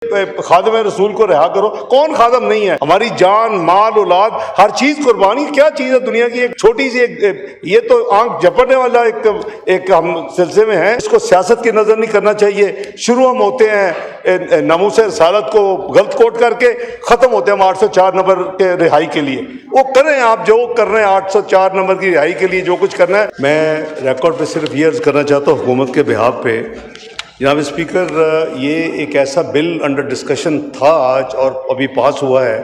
خادم رسول کو رہا کرو. کون خادم نہیں ہے؟ ہماری جان، مال، اولاد، ہر چیز قربانی. کیا چیز ہے دنیا کی؟ ایک چھوٹی سی یہ تو آنکھ جھپٹنے والا ایک ہم سلسلے میں ہیں. اس کو سیاست کی نظر نہیں کرنا چاہیے. شروع ہم ہوتے ہیں ناموس رسالت کو غلط کوٹ کر کے، ختم ہوتے ہیں ہم 804 نمبر کے رہائی کے لیے. وہ کریں آپ جو کر رہے ہیں 804 نمبر کی رہائی کے لیے جو کچھ کرنا ہے. میں ریکارڈ پہ صرف یہ عرض کرنا چاہتا ہوں حکومت کے بہاف پہ. جناب اسپیکر، یہ ایک ایسا بل انڈر ڈسکشن تھا آج اور ابھی پاس ہوا ہے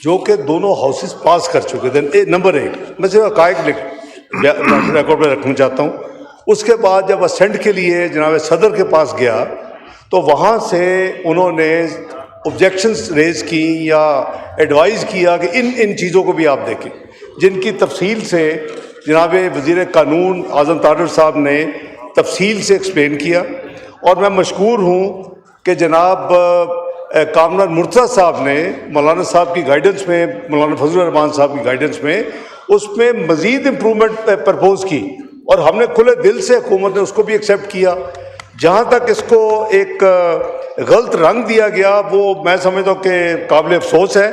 جو کہ دونوں ہاؤسز پاس کر چکے تھے. نمبر 1 میں صرف حقائق ریکارڈ پہ رکھنا چاہتا ہوں. اس کے بعد جب اسینٹ کے لیے جناب صدر کے پاس گیا تو وہاں سے انہوں نے آبجیکشنز ریز کی یا ایڈوائز کیا کہ ان چیزوں کو بھی آپ دیکھیں، جن کی تفصیل سے جناب وزیر قانون اعظم طاہر صاحب نے تفصیل سے ایکسپلین کیا. اور میں مشکور ہوں کہ جناب کامران مرتضیٰ صاحب نے مولانا صاحب کی گائیڈنس میں، مولانا فضل الرحمان صاحب کی گائیڈنس میں اس میں مزید امپرومنٹ پرپوز کی، اور ہم نے کھلے دل سے حکومت نے اس کو بھی ایکسیپٹ کیا. جہاں تک اس کو ایک غلط رنگ دیا گیا وہ میں سمجھتا ہوں کہ قابل افسوس ہے.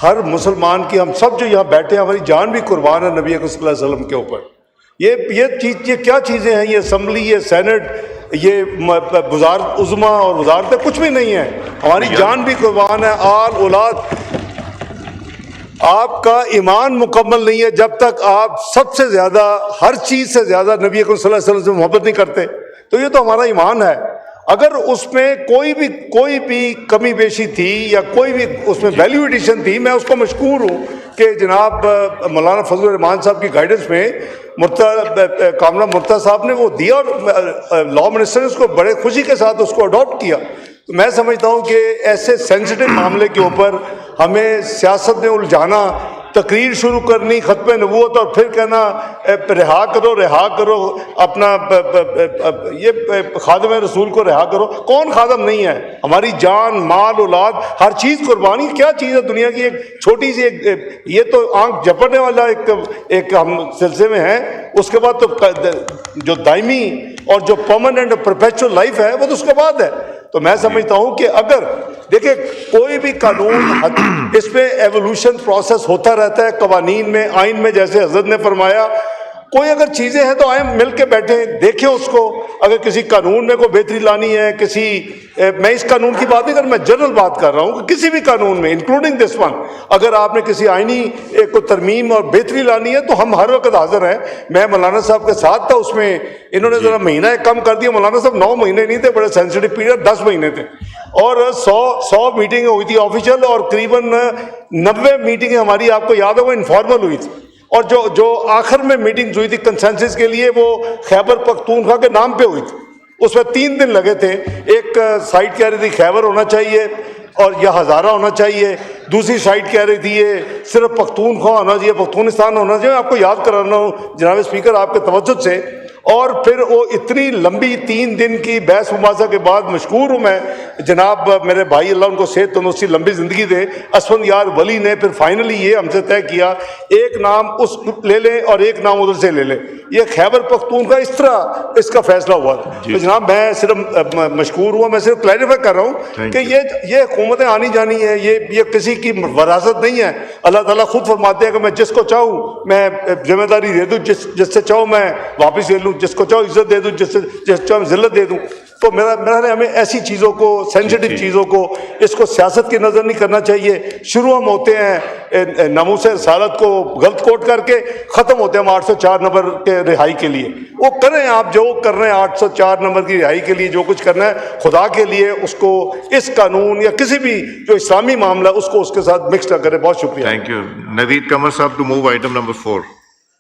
ہر مسلمان کی، ہم سب جو یہاں بیٹھے ہیں، ہماری جان بھی قربان ہے نبی اکرم صلی اللہ علیہ وسلم کے اوپر. یہ کیا چیزیں ہیں؟ یہ اسمبلی، یہ سینٹ، یہ وزارت عظمیٰ اور وزارتیں کچھ بھی نہیں ہیں. ہماری جان بھی قربان ہے، آل اولاد. آپ کا ایمان مکمل نہیں ہے جب تک آپ سب سے زیادہ، ہر چیز سے زیادہ نبی اکرم صلی اللہ علیہ وسلم سے محبت نہیں کرتے. تو یہ تو ہمارا ایمان ہے. اگر اس میں کوئی بھی کمی بیشی تھی یا کوئی بھی اس میں ویلیو ایڈیشن تھی، میں اس کو مشکور ہوں کہ جناب مولانا فضل الرحمان صاحب کی گائیڈنس میں کامران مرتضیٰ صاحب نے وہ دیا، اور لا منسٹر نے اس کو بڑے خوشی کے ساتھ اس کو اڈاپٹ کیا. تو میں سمجھتا ہوں کہ ایسے سینسٹیو معاملے کے اوپر ہمیں سیاست میں الجھانا، تقریر شروع کرنی ختم نبوت، اور پھر کہنا رہا کرو اپنا یہ خادم رسول کو رہا کرو. کون خادم نہیں ہے؟ ہماری جان، مال، اولاد، ہر چیز قربانی. کیا چیز ہے دنیا کی؟ ایک چھوٹی سی یہ تو آنکھ جھپٹنے والا ایک ہم سلسلے میں ہیں. اس کے بعد تو جو دائمی اور جو پرماننٹ پرپیچول لائف ہے وہ تو اس کے بعد ہے. تو میں سمجھتا ہوں کہ اگر دیکھیں کوئی بھی قانون، اس میں ایوولوشن پروسیس ہوتا رہتا ہے قوانین میں، آئین میں. جیسے حضرت نے فرمایا کوئی اگر چیزیں ہیں تو آئیں مل کے بیٹھیں، دیکھیں اس کو. اگر کسی قانون میں کوئی بہتری لانی ہے، میں اس قانون کی بات نہیں کر رہا، میں جنرل بات کر رہا ہوں کہ کسی بھی قانون میں انکلوڈنگ دس ون، اگر آپ نے کسی آئینی کو ترمیم اور بہتری لانی ہے تو ہم ہر وقت حاضر ہیں. میں مولانا صاحب کے ساتھ تھا اس میں. انہوں نے ذرا مہینہ کم کر دیا. مولانا صاحب 9 مہینے نہیں تھے، بڑے سینسٹیو پیریڈ 10 مہینے تھے، اور 100 میٹنگیں ہوئی تھی آفیشیل، اور قریباً 90 میٹنگیں ہماری، آپ کو یاد ہوگا، انفارمل ہوئی تھی. اور جو آخر میں میٹنگ ہوئی تھی کنسنسس کے لیے، وہ خیبر پختونخوا کے نام پہ ہوئی تھی. اس میں 3 دن لگے تھے. ایک سائٹ کہہ رہی تھی خیبر ہونا چاہیے اور یا ہزارہ ہونا چاہیے، دوسری سائٹ کہہ رہی تھی یہ صرف پختونخوا ہونا چاہیے، پختونستان ہونا چاہیے. آپ کو یاد کرانا ہوں جناب اسپیکر آپ کے توجہ سے. اور پھر وہ اتنی لمبی 3 دن کی بحث مباحثہ کے بعد مشکور ہوں میں جناب میرے بھائی، اللہ ان کو صحت تندرستی لمبی زندگی دے، اسفند یار ولی نے پھر فائنلی یہ ہم سے طے کیا ایک نام اس لے لیں اور ایک نام ادھر سے لے لیں. یہ خیبر پختونخوا اس طرح اس کا فیصلہ ہوا. تو جناب میں صرف مشکور ہوا، میں صرف کلیریفائی کر رہا ہوں کہ یہ حکومتیں آنی جانی ہیں، یہ کسی کی وراثت نہیں ہے. اللہ تعالیٰ خود فرماتے ہیں کہ میں جس کو چاہوں میں ذمہ داری دے دوں، جس سے چاہوں میں واپس لے لوں، جس کو چاہو عزت دے دوں، جس چاہو ذلت دے دوں. تو میرا ہمیں ایسی چیزوں کو، سینسٹیو چیزوں کو، اس کو سیاست کی نظر نہیں کرنا چاہیے. شروع ہم ہوتے ہیں ناموس رسالت کو غلط کوٹ کر کے، ختم ہوتے ہیں ہم 804 نمبر کے رہائی کے لیے. وہ کریں آپ جو کر رہے ہیں 804 نمبر کی رہائی کے لیے جو کچھ کرنا ہے خدا کے لیے، اس کو اس قانون یا کسی بھی جو اسلامی معاملہ اس کو اس کے ساتھ مکس نہ کریں. بہت شکریہ. Thank you. نوید قمر صاحب ٹو موو آئٹم نمبر 4.